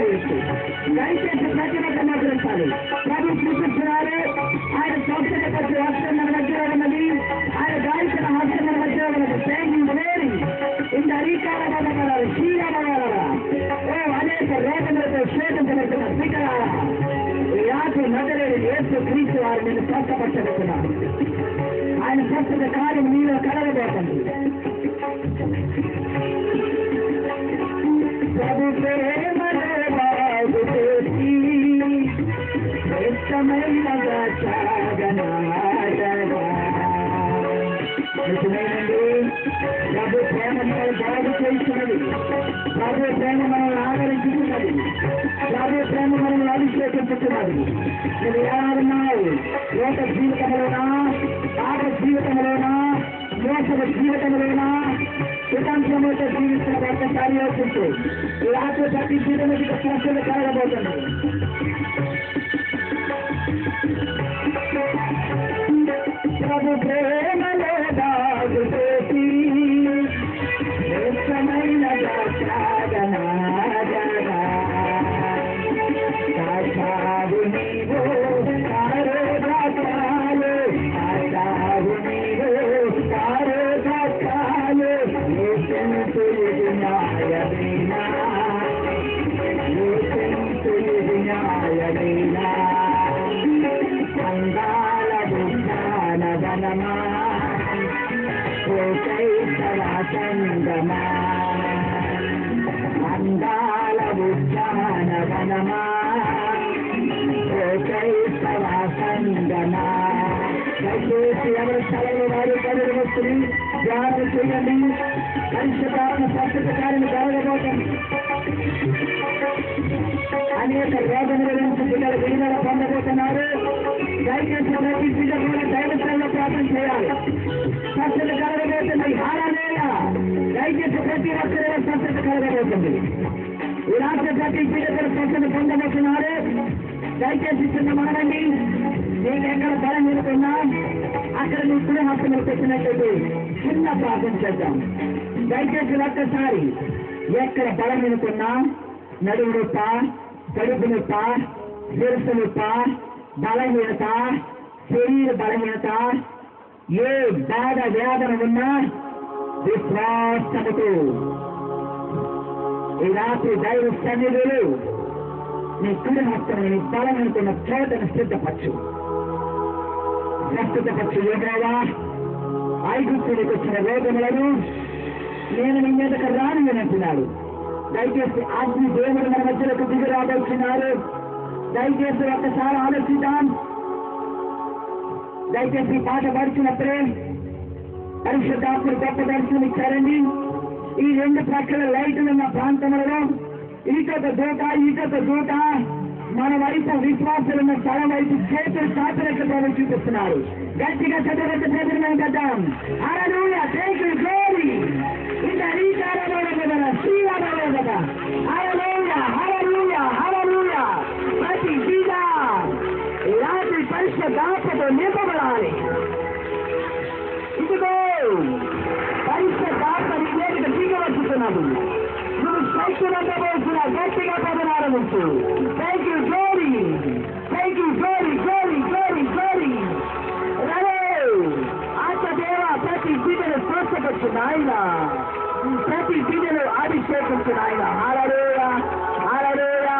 చేయొచ్చు. దయచేసి ప్రతి ఒక్క మాట్లాడాలి. ప్రభు చూపిస్తున్నారు. ఆయన స్వస్థత పట్ల హస్తం మన మధ్యలో ఉన్నది. ఆయన గాయకుల హస్తం మన మధ్యలో ఉన్నది. థ్యాంక్ వేరి ఇంత అధికారాలు శ్రీరామగారా అనేక రోగములతో శోధించబడుతున్న స్పీకరారా ఈ రాత్రి నజరేయుడు యేసు క్రీస్తు వారు నేను స్వస్థపరచబడుతున్నాను. ఆయన స్వస్థత కార్యం మీలో కలగబోతుంది. ప్రభు ప్రేమలో బాగు చేసి శ్రేష్టమైనగా సాగనాడగా. నిజమేనండి, ప్రభు ప్రేమ మనల్ని బాగు చేస్తున్నది. ప్రభు ప్రేమ మనల్ని ఆదరించుతున్నది. ప్రభు ప్రేమ మనల్ని అభిషేకించుతున్నది. నువ్వు ఏడున్నావు? లోక జీవితంలోనా, పాప జీవితంలోనా, మోసపు జీవితంలోనా, కుటుంబంతో జీవిస్తున్న ఒక్కసారి యోచించు. ఈ రాత్రి ప్రతి జీవితానికి సమస్యలు కలగబోతుంది. ప్రభు ప్రేమలో దాగు చేసి శ్రేష్టమైన సాగు నీవు కారు దాకాలు సాగు నీవు కారు దాకాలు న్యాయమేనా న్యాయమేనా అందాల విజ్ఞానవనమా సంగమా అందాల విజ్ఞానవనమా సంగమా. దయచేసి ఎవరి స్థలంలో వారు పనులు వస్తుంది ధ్యానం చేయండి. పరిశుభ్రాత్మ స్వస్థత కార్యం జరగబోతుంది. అనేక రోగముల నుంచి పిల్లలు విడుదల పొందబోతున్నారు. దయచేసి ప్రతి బిడ్డ కూడా దైవస్థానంలో ప్రార్థన చేయాలి. స్వస్థత కలగబోతుంది. హాలెలూయా. దయచేసి ప్రతి ఒక్కరిలో స్వస్థత కలగబోతుంది. ఈ రాత్రి ప్రతి బిడ్డ కూడా స్వస్థత పొందబోతున్నారు. దయచేసి చిన్న మనమండి, నేను ఎక్కడ బలం నిలుకున్నా అక్కడ నీ కుడి హస్తములు పెట్టినట్టు చిన్న ప్రార్థన చేద్దాం. దయచేసి ఒక్కసారి ఎక్కడ బలం నిలుకున్నా, నడుము నొప్ప, కడుపు నొప్ప, శిరస్సు నొప్ప, బలహీనత, శరీర బలహీనత, ఏ బాధ వేదన ఉన్నా విశ్వాసముతో ఈ రాత్రి దైవ సన్నిధులు నీ కుడి హస్తము నీ బలం అనుకున్న చోటను సిద్ధపరచు. ప్రస్తుతపరచు. ఏమేవా ఐగుప్తుడికి వచ్చిన రోగములను నేను నీ మీదకు రాని అంటున్నాడు. దయచేసి అగ్ని దేవుడు మన మధ్యలోకి దిగి రాబోతున్నారు. దయచేసి ఒక్కసారి ఆలోచిద్దాం. దయచేసి పాట పడుతున్నప్పుడే పరిశుద్ధాత్మడు గొప్ప దర్శనం ఇచ్చారండి. ఈ రెండు ప్రక్కల లైట్లు ఉన్న ప్రాంతంలో ఈకొక దూట మన వైపు విశ్వాసులున్న స్థలం వైపు చేతులు చాపినట్లు ప్రభు చూపిస్తున్నారు. గట్టిగా చదవక చదివినాం కదా. హల్లెలూయా. థాంక్ యూ గ్లోరీ ఇంత అధికారమైన కదా శ్రీరామలో కదా. హల్లెలూయా హల్లెలూయా హల్లెలూయా. ప్రతి బిడ్డ రాత్రి పరిశుద్ధాత్మతో నింపబడాలి. ఇదిగో పరిశుద్ధాత్మ నీ మీదకి దిగవచ్చుతున్నది. నువ్వు శక్తివంతమవుతున్న గట్టిగా పదనారంభించు. Thank you glory, thank you glory glory glory glory. ఆత్మదేవ ప్రతి బిడ్డను స్వస్థపరచు నాయన, ప్రతి బిడ్డను అభిషేకించు నాయన. Hallelujah hallelujah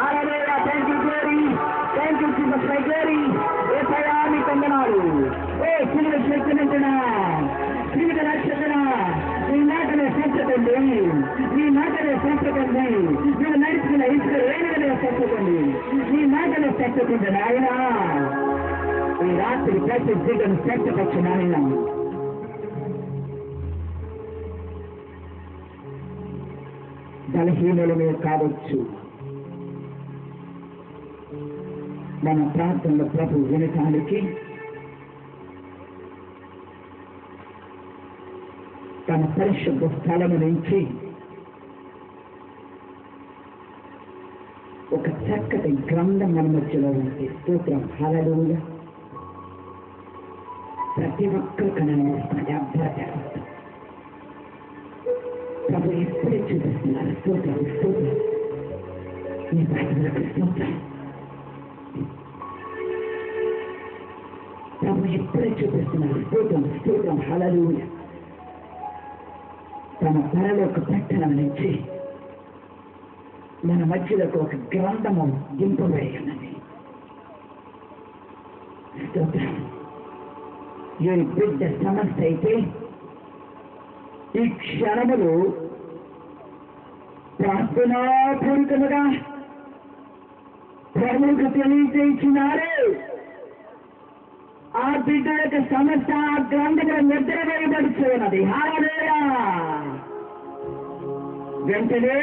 hallelujah. Thank you glory, thank you Jesus my glory. యేసయ్యా నీ వందనాలు. ఓ శిలువ శక్తినంటున్నా, శిలువ రక్షకుడా, నీ మాటనే స్వస్థతండి, నీ మాటనే స్వస్థతండి. నువ్వు నడిచిన ఇసుక రేణుగానే స్వస్థతండి, నీ మాటనే స్వస్థతండి నాయన. ఈ రాత్రి ప్రతి దిగను స్వస్థపరచు నాయన. బలహీనులమే కావచ్చు, మన ప్రాంతంలో ప్రభు వినటానికి తన పరిశుద్ధ స్థలము నుంచి ఒక చక్కటి గ్రంథం మన మధ్యలో ఉంది. స్తోత్రం. హల్లెలూయా. ప్రతి ఒక్కరు కనిపిస్తున్నది అభ్యర్థి ప్రభు ఎప్పుడే చూపిస్తున్నారు. స్తోత్రం స్తోత్రం. ప్రభు ఇప్పుడే చూపిస్తున్నారు. స్తోత్రం స్తోత్రం హల్లెలూయా. తన పరలోక పట్టణం నుంచి మన మధ్యలోకి ఒక గ్రంథము దింపబడి ఉన్నది. స్తోత్రం. ఈ బిడ్డ సమస్య అయితే ఈ క్షణములు ప్రార్థనాపూర్వకముగా ప్రభువుకు తెలియజేయించినారు. ఆ బిడ్డ యొక్క సమస్య ఆ గ్రంథంలో నిద్ర వేయబడుతూ ఉన్నది. హల్లెలూయా. వెంటనే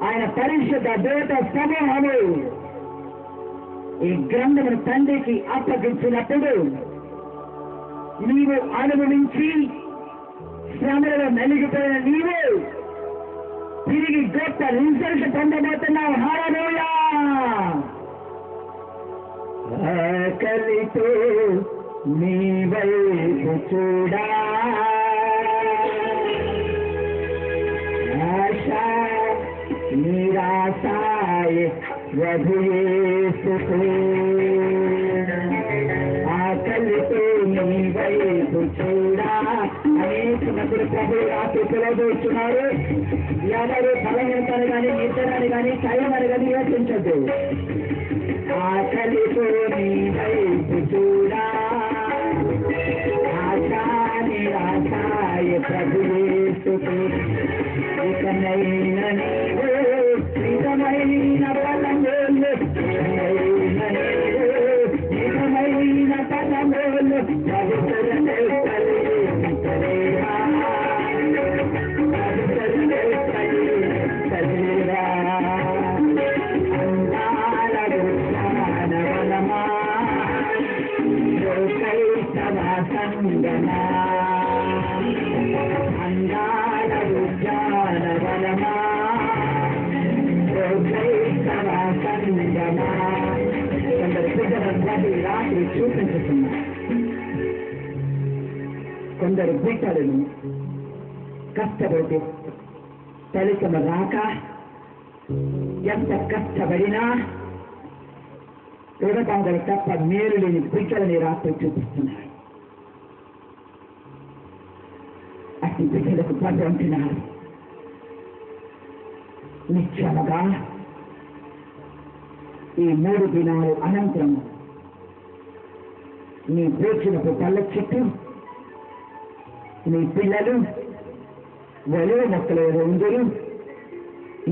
ఆయన పరిశుద్ధ దూత సమూహము ఈ గ్రంథమును తండ్రికి అప్పగించినప్పుడు నీవు అనుభవించి శ్రమలో నలిగిపోయిన నీవు తిరిగి గొప్ప రిజల్ట్ పొందబోతున్నావు. హల్లెలూయా. ఆకలితో నీ వైపు చూడా, ఆశ నిరాశాయ ప్రభు యేసుకు, ఆకలితో నీ వైపు చూడా అనేకున్నప్పుడు ప్రభు రాత్రి పిలవబోతున్నారు. ఎవరు బలహీనతని కానీ నిద్రని కానీ చల్లమని కానీ యోచించద్దు. ఆకలితో నీ వైపు చూడా, ఆశా నిరాశాయ ప్రభు యేసుకు, ఇకనైనా నీవు నిజమైన బలములు, నిజమైన బలములు పవిత్రమే కలిగించలేవా, పవిత్రమే కలిగించలేవా. సంగమా అందాల ఉద్యానవనమా సంగమా. కొందరు బిడ్డలు రాత్రి చూపించుతున్నారు. కొందరు బిడ్డలను కష్టపడి ఫలితం రాక ఎంత కష్టపడినా రుణబాధలు తప్ప మేలు లేని బిడ్డలని రాత్రి చూపిస్తున్నారు. అతి బిడ్డలకు పది అంటున్నారు. నిశ్చయముగా ఈ 3 దినాలు అనంతరము నీ భోజనపు పళ్ళ చుట్టూ నీ పిల్లలు వలువ మొక్కలు ఉందరు.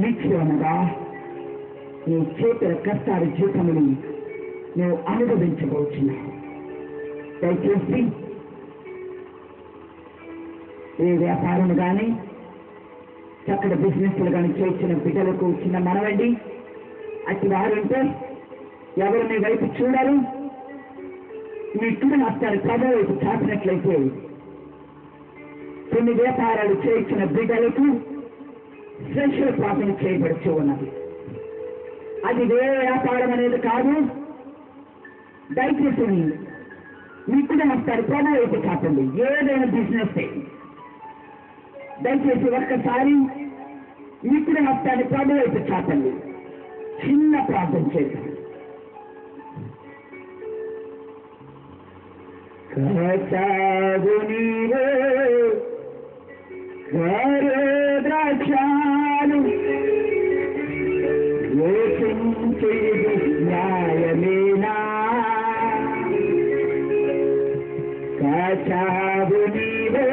నిశ్చయముగా నీ చేతుల కష్టాల జీతముని నువ్వు అనుభవించబోతున్నావు. దయచేసి ఏ వ్యాపారం కానీ చక్కటి బిజినెస్లు కానీ చేసిన బిడ్డలకు చిన్న మనవండి. అట్టి వారుంటే ఎవరు మీ వైపు చూడరు. మీ కుడి హస్తాన్ని ప్రభు వైపు చాపినట్లయితే కొన్ని వ్యాపారాలు చేయించిన బిడ్డలకు స్పెషల్ ప్రార్థన చేయబడుతూ ఉన్నది. అది వేరే వ్యాపారం అనేది కాదు. దయచేసి మీ కుడి హస్తాన్ని ప్రభు వైపు చాపండి. ఏదైనా బిజినెస్ దయచేసి ఒక్కసారి మీ కుడి హస్తాన్ని ప్రభు వైపు చాపండి. చిన్న ప్రార్థన చేద్దాం. కాచాగు నీవే ద్రాక్షాలు యోచించేది న్యాయమేనా, కాచాగు నీవే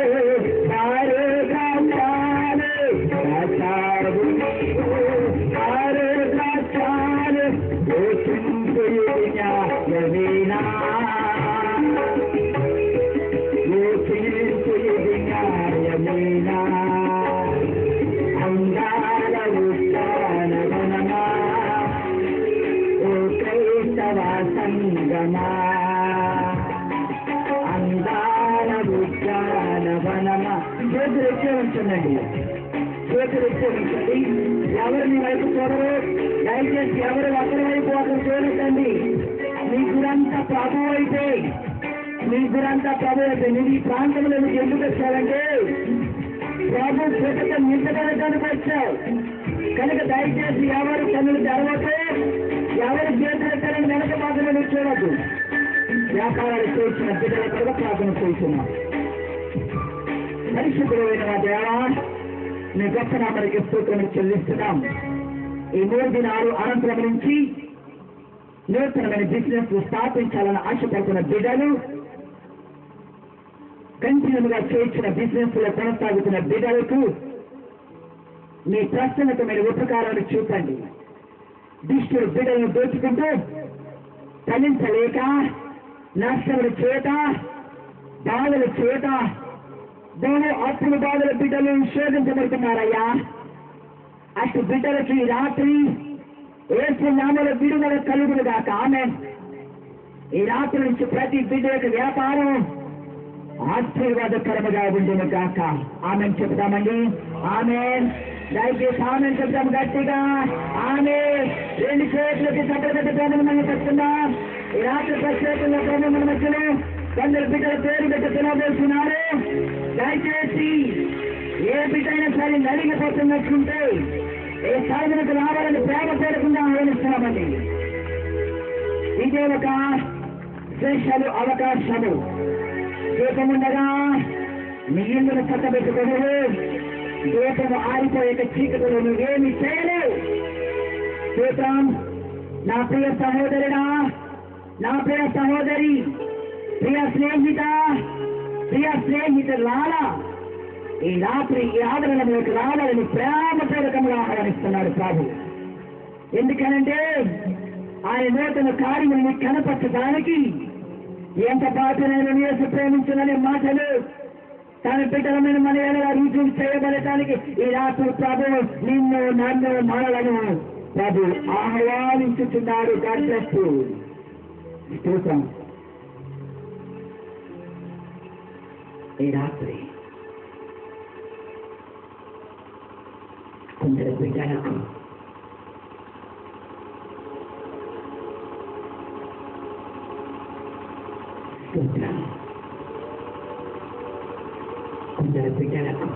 ద్రాక్షాలు, కాచాగు నీవే ద్రాక్షాలు యోచించేది న్యాయమేనా, అందాల ఉద్యానవనమా ఓ క్రైస్తవ సంగమా, అందాల ఉద్యానవనమా. చేతులెత్తే ఉంచండి, చేతులెత్తే ఉంచండి. ఎవరు మీ వైపు చూడరు. దయచేసి ఎవరు ఒకరి వైపు ఒకరు చూడకండి. మీ గురంతా ప్రభు అయితే నేను ఈ ప్రాంతంలో మీకు ఎందుకు వచ్చారంటే ప్రభు కృతజ్ఞత నింపడానికి వచ్చావు కనుక దయచేసి ఎవరు కన్నులు తెరవద్దు, ఎవరు చేతుల కన్నులు వెనక మాత్రమే చూడద్దు. వ్యాపారాలు చేసిన బిడ్డలు కూడా ప్రార్థన చేస్తున్నాం. పరిశుద్ధులైన మా దేవా, నీ గొప్ప నామనికి స్తోత్రం చెల్లిస్తున్నాం. ఈ 3 దినాలు అనంతరం నుంచి నూతనమైన బిజినెస్ స్థాపించాలని ఆశపడుతున్న బిడ్డలు, కంటిన్యూగా చేయించిన బిజినెస్ లో కొనసాగుతున్న బిడ్డలకు మీ ప్రసన్నతమైన ఉపకారాన్ని చూపండి. దుష్టుడు బిడ్డలను దోచుకుంటూ ఫలించలేక నష్టముల చేత, బాధల చేత, అప్పుడు బాధల బిడ్డలు శోధించబడుతున్నారయ్యా. అటు బిడ్డలకి ఈ రాత్రి యేసు నామములో విడుదల కలుగును గాక. ఆమేన్. ఈ రాత్రి నుంచి ప్రతి బిడ్డ యొక్క వ్యాపారం ఆశీర్వాదకరముగా ఉండును గాక. ఆమెన్ చెప్తామండి. ఆమెన్. దయచేసి ఆమెన్ చెప్తాం గట్టిగా. ఆమెన్. 2 చేతులకి చక్కటి ప్రేమను మనం పెట్టుకుందాం. ఈ రాత్రి ప్రత్యేకంగా ప్రేమ మన మధ్యలో కొందరు బిడ్డల పేరు పెట్టి తినబోతున్నారు. దయచేసి ఏ బిడ్డ అయినా సరే నలిగిపోతున్నట్లుంటే ఏ సాధనకు రావాలని ప్రేమ పేరకుండా ఆహ్వానిస్తున్నామండి. ఇదే ఒక స్పెషల్ అవకాశము. దీపముండగా నీ ఇల్లును చక్కబెట్టుకోలేవు. దీపము ఆరిపోయే చీకటిలో నువ్వేమి చేయలేవు. దీపం నా ప్రియ సహోదరుడా, నా ప్రియ సహోదరి, ప్రియ స్నేహితులారా, ఈ రాత్రి ఈ ఆదరణలోకి రావాలని ప్రేమ పూర్వకంగా ఆహ్వానిస్తున్నాడు ప్రభు. ఎందుకనంటే ఆయన నూతన కార్యములను కనపరచడానికి ఎంత పాటనైనా యేసు ప్రేమించుననే మాటలు తన బిడ్డలమైన మన ఎలా రుజువు చేయబడటానికి ఈ రాత్రి ప్రభు నిన్ను, నన్ను, మనలను ప్రభు ఆహ్వానించుతున్నాడు. స్తోత్రం. ఈ రాత్రి కొందరు బిడ్డలకు స్తోత్రం. కొందరు బిడ్డలకు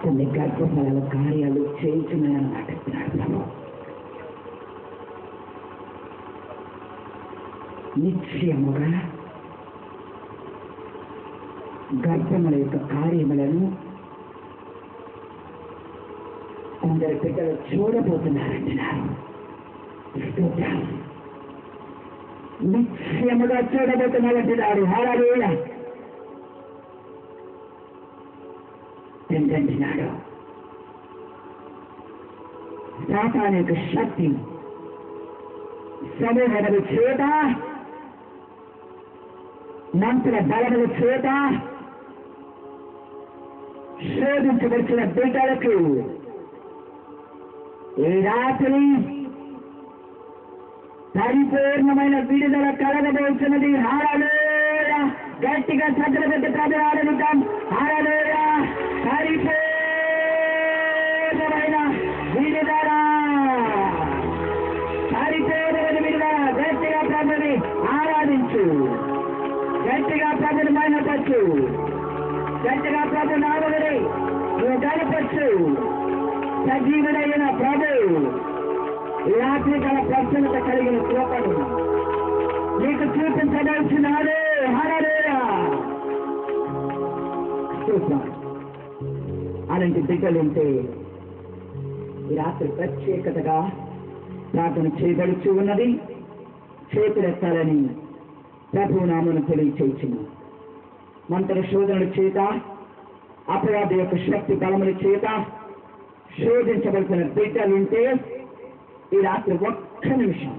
కొన్ని గర్భఫలాల కార్యాలు చేయించున్నాయని మాట్లాడుతున్నాడు. నిశ్చయముగా గర్భముల యొక్క కార్యములను కొందరు బిడ్డలు చూడబోతున్నారంటున్నారు. నిశ్చయముగా చూడబోతున్నారంటున్నారు. హల్లెలూయా. ఏంటంటున్నాడు? సాతాను యొక్క శక్తి సమూహముల చేత, మంత్ర బలముల చేత శోధించవలసిన బిడ్డలకు ఈ రాత్రి పరిపూర్ణమైన విడుదల కలగబోతున్నది. హల్లెలూయా. గట్టిగా చక్కబెట్టి ప్రజలాడుతాం. హల్లెలూయా. పరిపూర్ణమైన విడుదల, పరిపూర్ణమైన విడుదల. గట్టిగా ప్రభుని ఆరాధించు, గట్టిగా ప్రభుని మైనపరచు, గట్టిగా ప్రభు నామముని నువ్వు గనపరచు. సజీవుడైన ప్రభు ఈ రాత్రి గల ప్రసన్నత కలిగిన కృపను నీకు చూపించదలుచున్నాడు. హల్లెలూయా. అలాంటి బిడ్డలుంటే ఈ రాత్రి ప్రత్యేకతగా ప్రార్థన చేయబడుచు ఉన్నది. చేతులెత్తాలని ప్రభు నామను తెలియచేయుచును. మంత్ర శోధనల చేత, అపరాధ యొక్క శక్తి బలముల చేత శోధించవలసిన బిడ్డలుంటే ఈ రాత్రి ఒక్క నిమిషం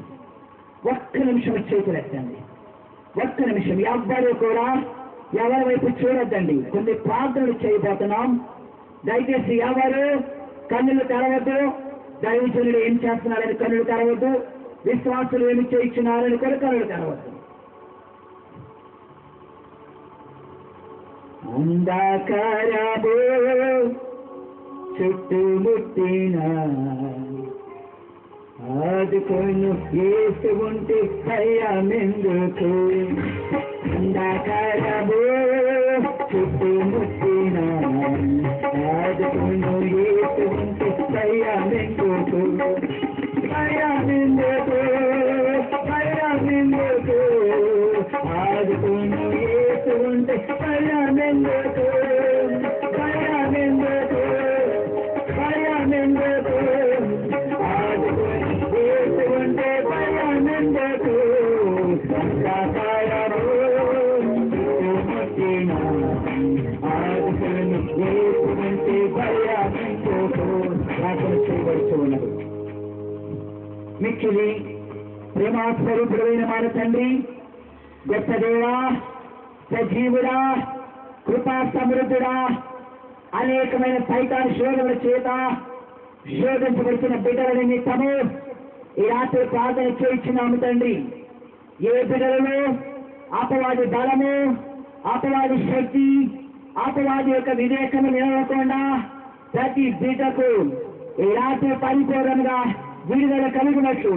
చేతులెత్తండి. ఒక్క నిమిషం. ఎవ్వరూ కూడా ఎవరి వైపు చూడొద్దండి. కొన్ని ప్రార్థనలు చేయబోతున్నాం. దయచేసి ఎవరు కన్నులు తెరవద్దు. దైవజనుడు ఏం చేస్తున్నారని కన్నులు తెరవద్దు. విశ్వాసులు ఏమి చేయించున్నారని కూడా కన్నులు తెరవద్దు. అంధకారము చుట్టుముట్టిన ఆదుకొను యేసు ఉంటే భయమెందుకు. అంధకారము చుట్టుముట్టిన ఆదుకును యేసు ఉంటే భయమెందుకు భయమెందుకు భయమెందుకు ఆదుకును యేసు ఉంటే భయమెందుకు భయమెందుకు భయమెందుకు ఆదుకును యేసు ఉంటే భయమెందుకు సదాకాలము ఆదుకును యేసు ఉంటే భయమెందుకు ప్రార్థన చేయవలసి ఉన్నది. మిక్కిలి ప్రేమాస్వరూపుడైన మన తండ్రి, గొప్ప దేవా, సజీవుడా, కృపా సమృద్ధుడా, అనేకమైన సైతాన్ శోధనల చేత శోధించబడుతున్న బిడ్డల నిమిత్తము ఈ రాత్రి ప్రార్థన చేయించున్నాము తండ్రి. ఏ బిడ్డలలో అపవాది బలము, అపవాది శక్తి, అపవాది యొక్క వివేకము నిలవకుండా ప్రతి బిడ్డకు ఈ రాత్రి పరిపూర్ణంగా విడుదల కలిగినట్లు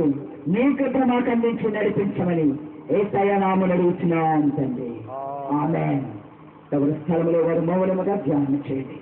నీ కృప మాకు అందించి నడిపించమని యేసయ్య నామమున అడుగుచున్నాం తండ్రి. ఆమేన్. ఎవరి స్థలంలో వారు మౌనముగా ధ్యానం చేయండి.